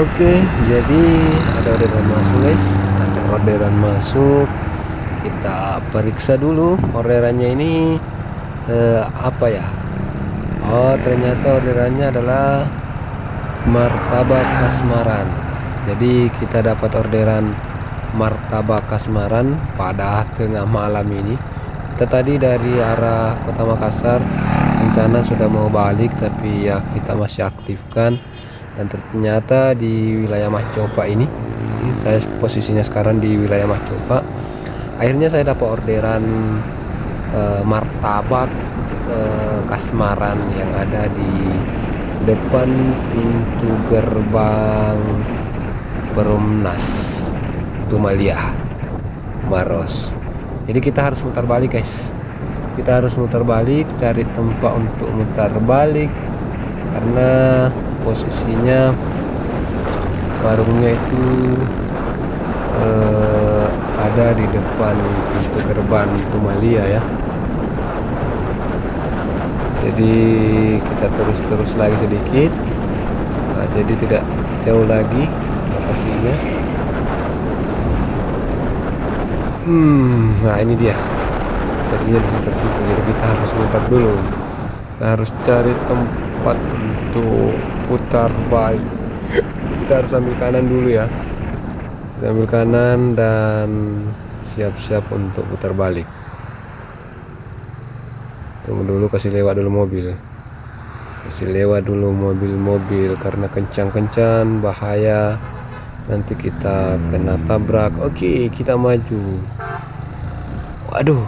Oke, jadi ada orderan masuk guys, ada orderan masuk. Kita periksa dulu orderannya ini apa ya. Oh, ternyata orderannya adalah martabak kasmaran. Jadi kita dapat orderan martabak kasmaran pada tengah malam ini. Kita tadi dari arah Kota Makassar rencana sudah mau balik, tapi ya kita masih aktifkan. Dan ternyata di wilayah Macopa ini, saya posisinya sekarang di wilayah Macopa, akhirnya saya dapat orderan martabak kasmaran yang ada di depan pintu gerbang Perumnas Tumalia Maros. Jadi kita harus mutar balik guys, kita harus mutar balik, cari tempat untuk mutar balik, karena posisinya warungnya itu ada di depan pintu gerbang Tumalia ya. Jadi kita terus lagi sedikit, jadi tidak jauh lagi lokasinya. Nah ini dia lokasinya di sekitar situ. Jadi kita harus mutar dulu, kita harus cari tempat untuk putar balik. Kita harus ambil kanan dulu ya, kita ambil kanan dan siap-siap untuk putar balik. Tunggu dulu, kasih lewat dulu mobil, kasih lewat dulu mobil-mobil karena kencang-kencang, bahaya nanti kita kena tabrak. Oke, kita maju. Waduh,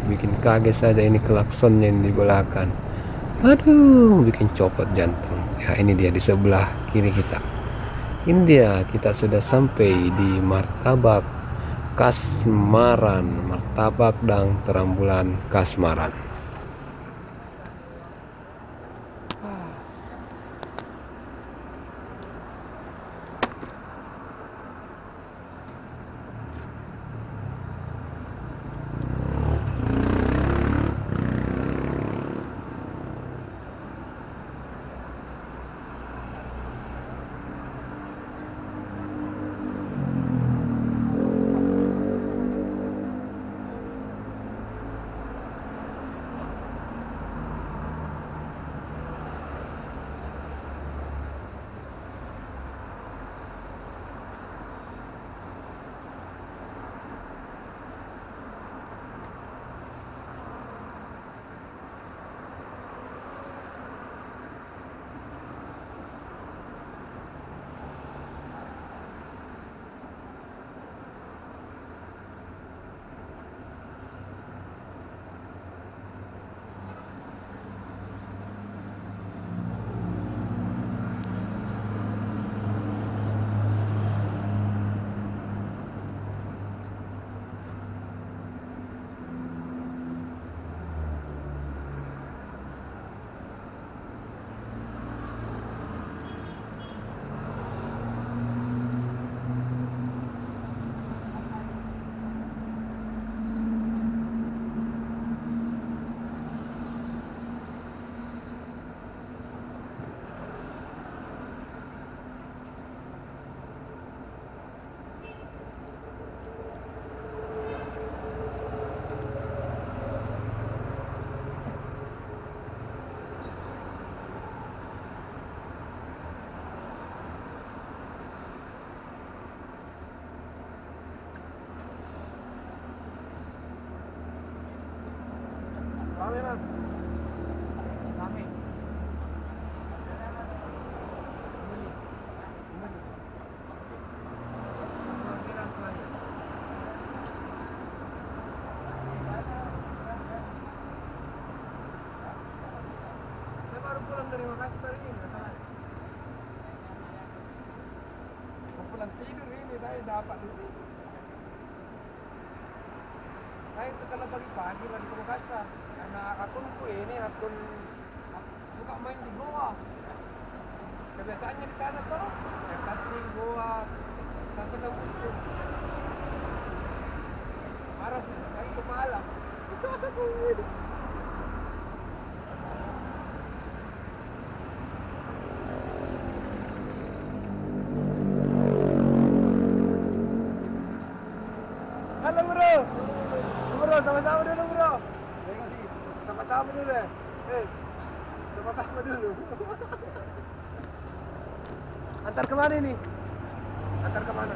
bikin kaget saja ini klaksonnya yang di belakang. Aduh, bikin copot jantung. Ya ini dia di sebelah kiri kita. Ini dia, kita sudah sampai di martabak kasmaran, martabak dan terambulan kasmaran. Pulang dari Makassar ini nggak salah. Mau pulang tidur ini saya dapat dulu. Saya itu kalau pagi-pagi lagi ke Makassar karena akunku ini akun suka main di Goa. Kebiasaannya di sana tuh kertas di Goa sampai ke museum. Marah sih, lagi ke malam. Itu aku. sama-sama dulu bro. Terima kasih. Sama-sama dulu deh. Sama-sama dulu. Antar kemana ini? Antar kemana?